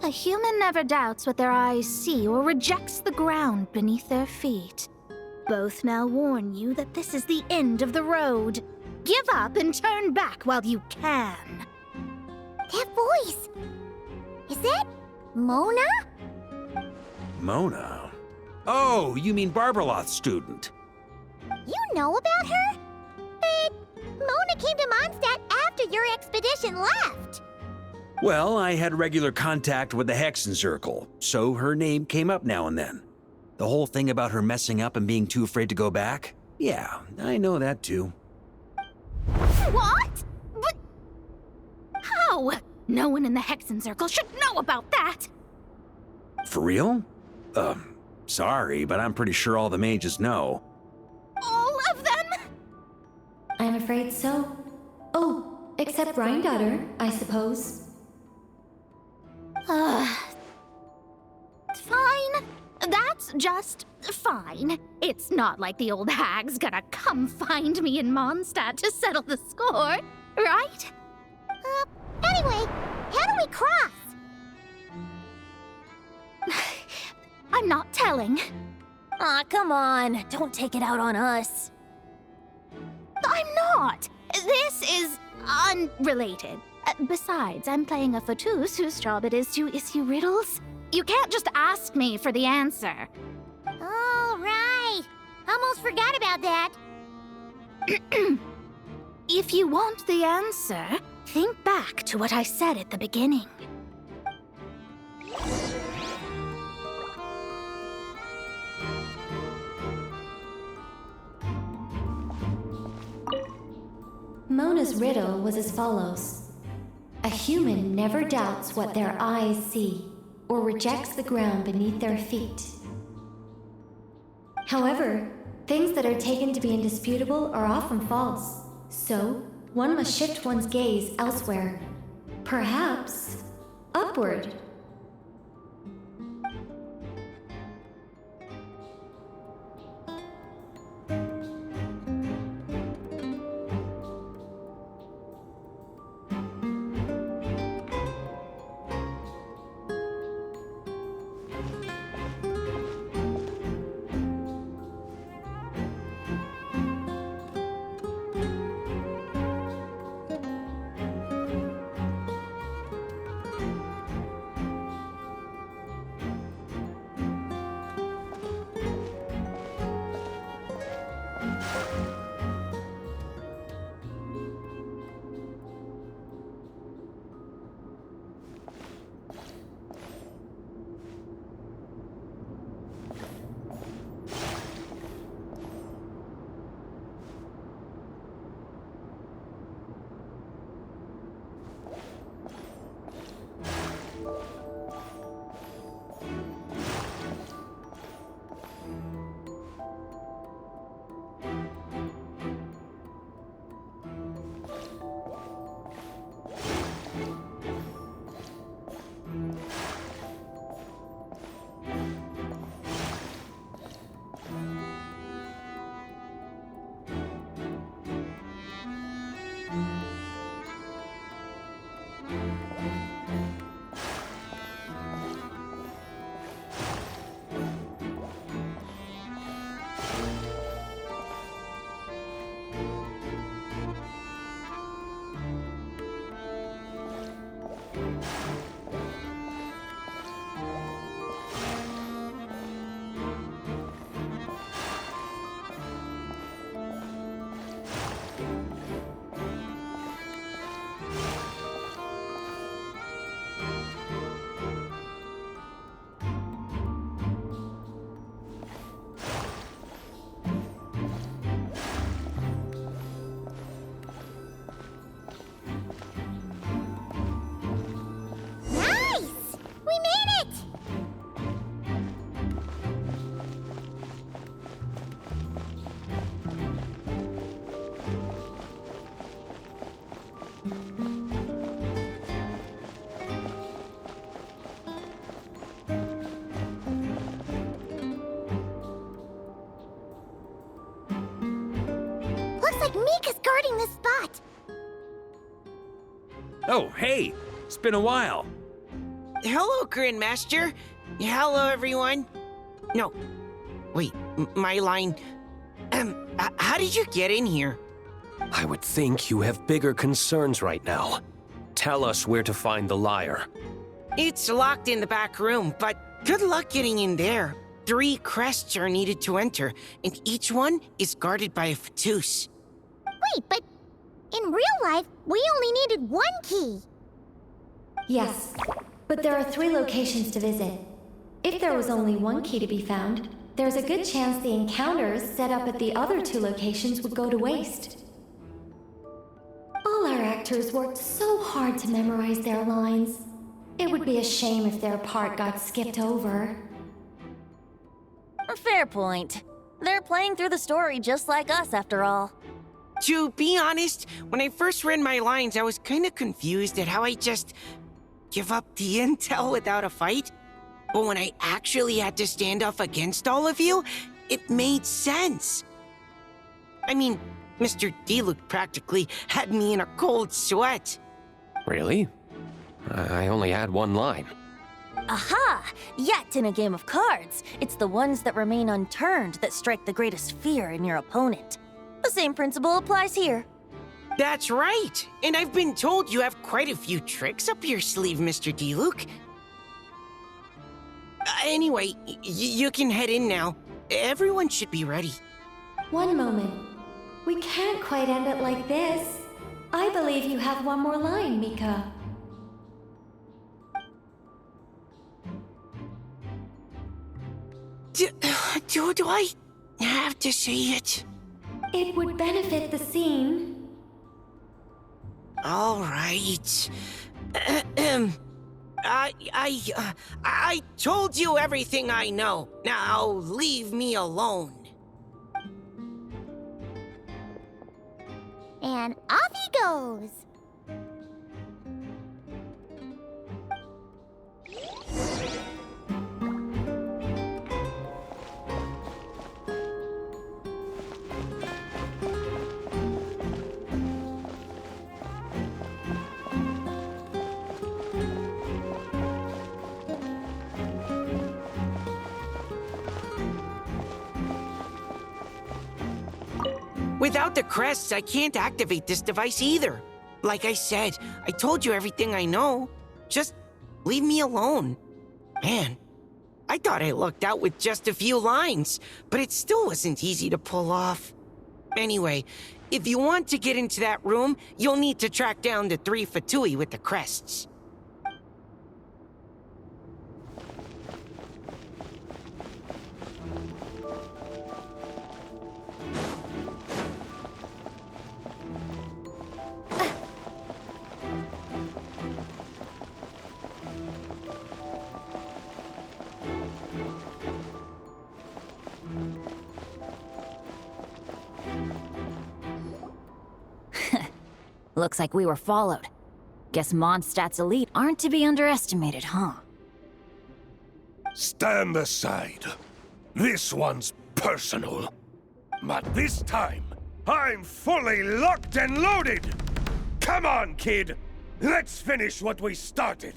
A human never doubts what their eyes see or rejects the ground beneath their feet. Both now warn you that this is the end of the road. Give up and turn back while you can. That voice! Is that Mona? Mona? Oh, you mean Barbarloth's student. You know about her? But Mona came to Mondstadt after your expedition left. Well, I had regular contact with the Hexen Circle, so her name came up now and then. The whole thing about her messing up and being too afraid to go back? Yeah, I know that too. What? But how? No one in the Hexen Circle should know about that! For real? Sorry, but I'm pretty sure all the mages know. All of them? I'm afraid so. Oh, except Rheindatter, I suppose. Fine. That's just fine. It's not like the old hag's gonna come find me in Mondstadt to settle the score, right? Anyway, how do we cross? I'm not telling. Aw, come on. Don't take it out on us. I'm not. This is unrelated. Besides, I'm playing a fauteuil whose job it is to issue riddles. You can't just ask me for the answer. All right. Almost forgot about that. If you want the answer, think back to what I said at the beginning. Mona's riddle was as follows. A human never doubts what their eyes see, or rejects the ground beneath their feet. However, things that are taken to be indisputable are often false, so one must shift one's gaze elsewhere. Perhaps upward. Mika's guarding this spot. Oh, hey! It's been a while. hello, Grandmaster. Hello, everyone. No, wait, my line. How did you get in here? I would think you have bigger concerns right now. Tell us where to find the lyre. It's locked in the back room, but good luck getting in there. 3 crests are needed to enter, and each one is guarded by a Fatous. Wait, but in real life, we only needed 1 key. Yes, but there are 3 locations to visit. If there was only 1 key to be found, there's a good chance the encounters set up at the other 2 locations would go to waste. All our actors worked so hard to memorize their lines. It would be a shame if their part got skipped over. Fair point. They're playing through the story just like us, after all. To be honest, when I first read my lines, I was kind of confused at how I just give up the intel without a fight. But when I actually had to stand up against all of you, it made sense. I mean, Mr. Diluc practically had me in a cold sweat. Really? I only had 1 line. Aha! Yet in a game of cards, it's the ones that remain unturned that strike the greatest fear in your opponent. The same principle applies here. That's right! And I've been told you have quite a few tricks up your sleeve, Mr. Diluc. Anyway, you can head in now. Everyone should be ready. One moment. We can't quite end it like this. I believe you have 1 more line, Mika. Do I have to say it? It would benefit the scene. All right. I told you everything I know. Now leave me alone. And off he goes. Without the crests, I can't activate this device either. Like I said, I told you everything I know. Just leave me alone. Man, I thought I lucked out with just a few lines, but it still wasn't easy to pull off. Anyway, if you want to get into that room, you'll need to track down the 3 Fatui with the crests. Looks like we were followed. Guess Mondstadt's elite aren't to be underestimated, huh? Stand aside. This one's personal. But this time, I'm fully locked and loaded! Come on, kid! Let's finish what we started!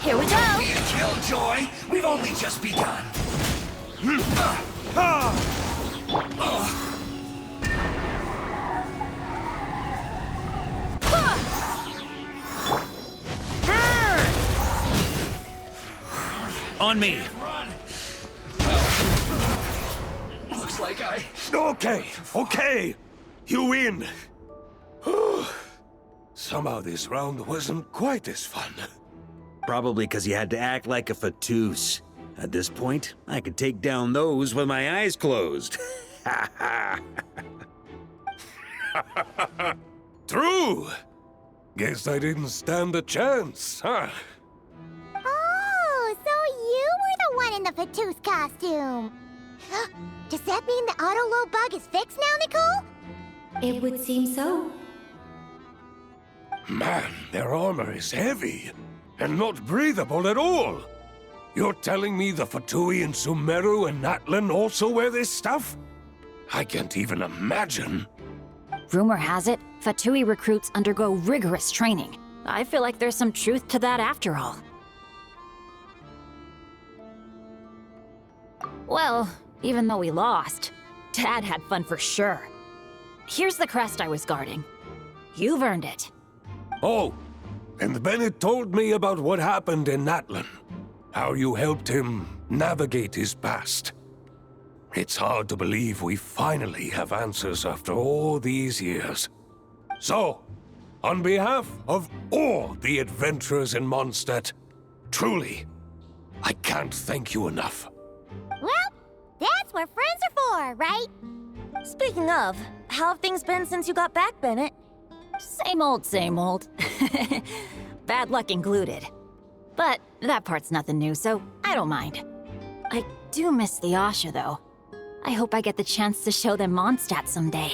Here we go! Killjoy! We've only just begun. On me. Looks like I... Okay. You win. Somehow this round wasn't quite as fun. Probably because you had to act like a Fatous. At this point, I could take down those with my eyes closed. True. Guess I didn't stand a chance, huh? Oh, so you were the one in the Fatous costume. Does that mean the auto-load bug is fixed now, Nicole? It would seem so. Man, their armor is heavy, and not breathable at all. You're telling me the Fatui in Sumeru and Natlan also wear this stuff? I can't even imagine. Rumor has it, Fatui recruits undergo rigorous training. I feel like there's some truth to that after all. Well, even though we lost, Dad had fun for sure. Here's the crest I was guarding. You've earned it. Oh, and Bennett told me about what happened in Natlan. How you helped him navigate his past. It's hard to believe we finally have answers after all these years. So, on behalf of all the adventurers in Mondstadt, truly, I can't thank you enough. Well, that's what friends are for, right? Speaking of, how have things been since you got back, Bennett? Same old, same old. Bad luck included. But that part's nothing new, so I don't mind. I do miss the Asha, though. I hope I get the chance to show them Mondstadt someday.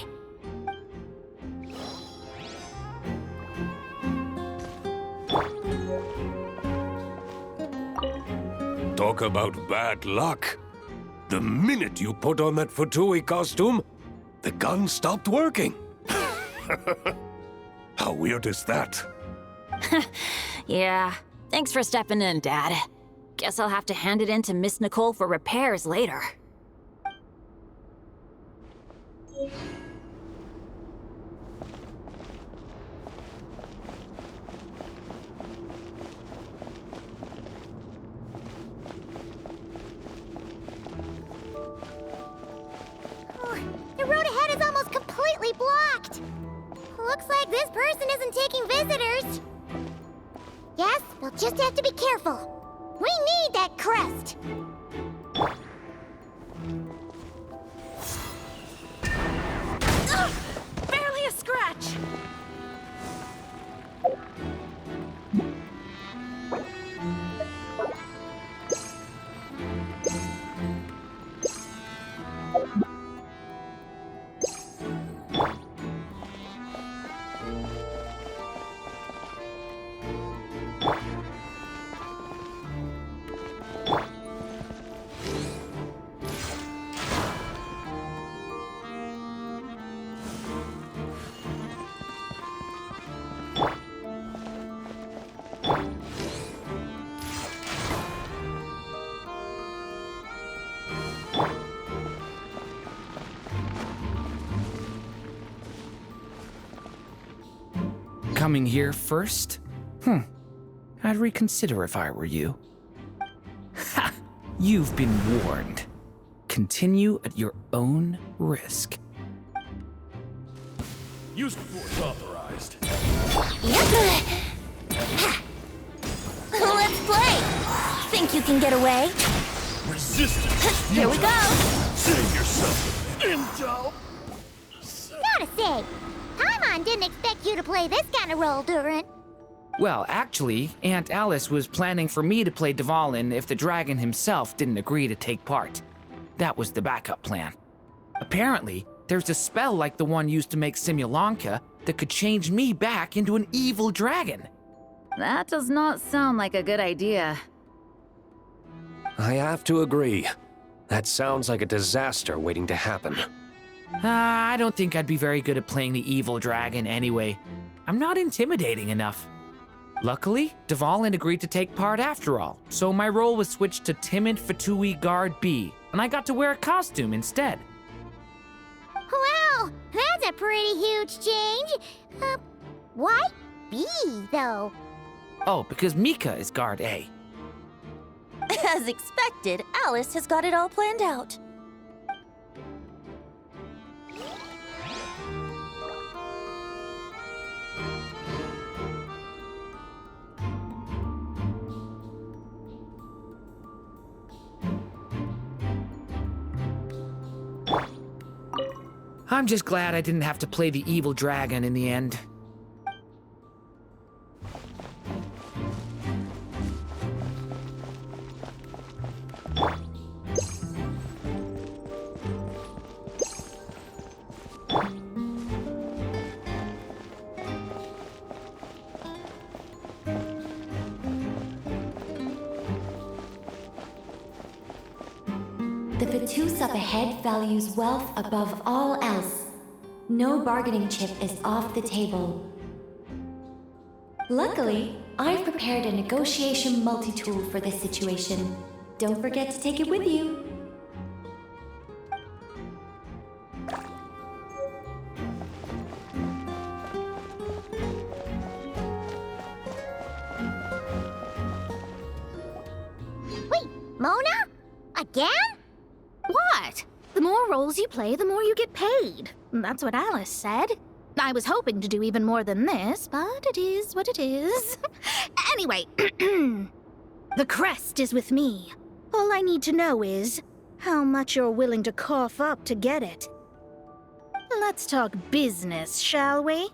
Talk about bad luck. The minute you put on that Fatui costume, the gun stopped working. How weird is that? Yeah, thanks for stepping in, Dad. Guess I'll have to hand it in to Miss Nicole for repairs later. The road ahead is almost completely blocked. Looks like this person isn't taking visitors. Yes, we'll just have to be careful. We need that crest. Ugh, barely a scratch. Coming here first? I'd reconsider if I were you. Ha! You've been warned. Continue at your own risk. Use force authorized. Let's play! Think you can get away? Resistance. Here we go! Save yourself. Intel. Gotta say, Paimon didn't expect you to play this kind of role, Durin. Well, actually, Aunt Alice was planning for me to play Dvalin if the dragon himself didn't agree to take part. That was the backup plan. Apparently, there's a spell like the one used to make Simulanka that could change me back into an evil dragon. That does not sound like a good idea. I have to agree. That sounds like a disaster waiting to happen. I don't think I'd be very good at playing the evil dragon anyway. I'm not intimidating enough. Luckily, Dvalin agreed to take part after all, so my role was switched to Timid Fatui Guard B, and I got to wear a costume instead. Wow, that's a pretty huge change. Why B, though? Oh, because Mika is Guard A. As expected, Alice has got it all planned out. I'm just glad I didn't have to play the evil dragon in the end. The Vatus up ahead values wealth above all else. No bargaining chip is off the table. Luckily, I've prepared a negotiation multi-tool for this situation. Don't forget to take it with you. Wait, Mona? Again? What? The more roles you play, the more you get paid. That's what Alice said. I was hoping to do even more than this, but it is what it is. Anyway, the crest is with me. All I need to know is how much you're willing to cough up to get it. Let's talk business, shall we?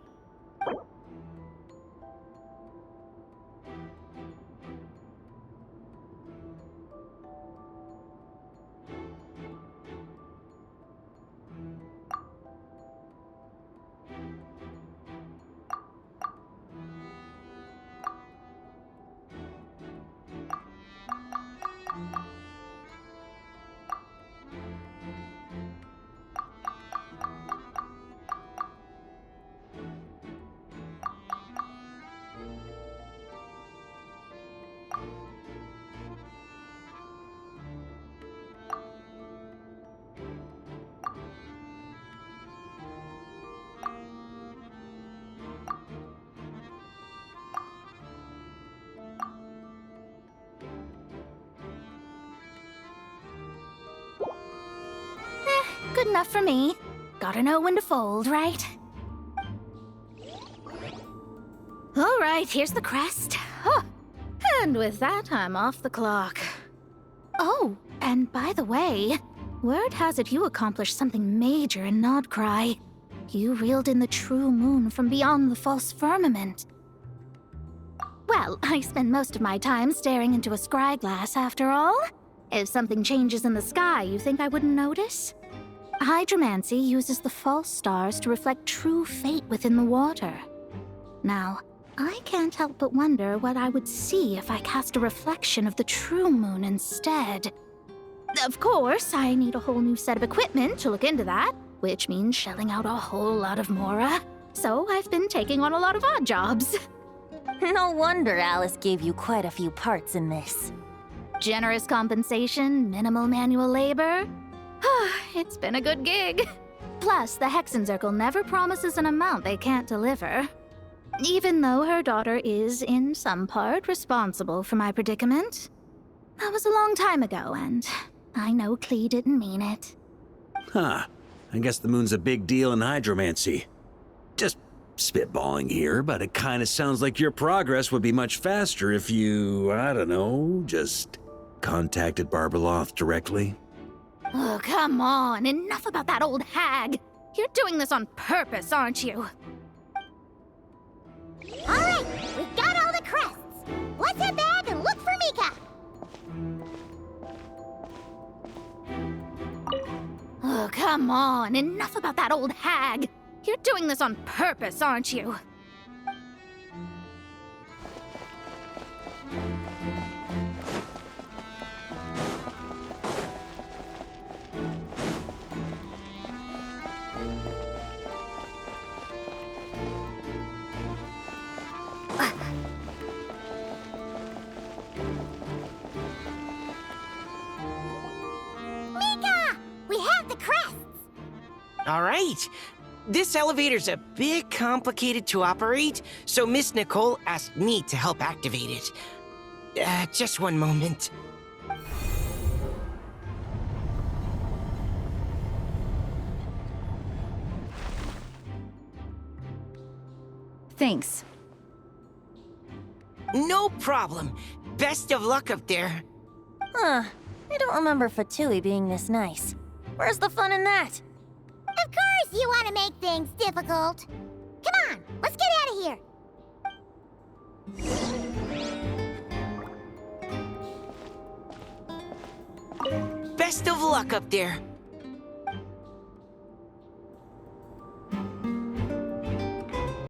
Good enough for me. Gotta know when to fold, right? All right, here's the crest. Huh. And with that, I'm off the clock. Oh, and by the way, word has it you accomplished something major in Nodcry. You reeled in the true moon from beyond the false firmament. Well, I spend most of my time staring into a scryglass after all. If something changes in the sky, you think I wouldn't notice? Hydromancy uses the false stars to reflect true fate within the water. Now, I can't help but wonder what I would see if I cast a reflection of the true moon instead. Of course, I need a whole new set of equipment to look into that, which means shelling out a whole lot of mora. So I've been taking on a lot of odd jobs. No wonder Alice gave you quite a few parts in this. Generous compensation, minimal manual labor. It's been a good gig. Plus, the Hexenzirkel never promises an amount they can't deliver. Even though her daughter is, in some part, responsible for my predicament. That was a long time ago, and I know Klee didn't mean it. Huh. I guess the moon's a big deal in hydromancy. Just spitballing here, but it kind of sounds like your progress would be much faster if you, I don't know, just contacted Barbeloth directly. Oh, come on. Enough about that old hag. You're doing this on purpose, aren't you? All right, we got all the crests. Let's head back and look for Mika. Oh, come on. Enough about that old hag. You're doing this on purpose, aren't you? Mika! We have the crests! All right. This elevator's a bit complicated to operate, so Miss Nicole asked me to help activate it. Just one moment. Thanks. No problem. Best of luck up there. Huh. I don't remember Fatui being this nice. Where's the fun in that? Of course you want to make things difficult. Come on, let's get out of here. Best of luck up there.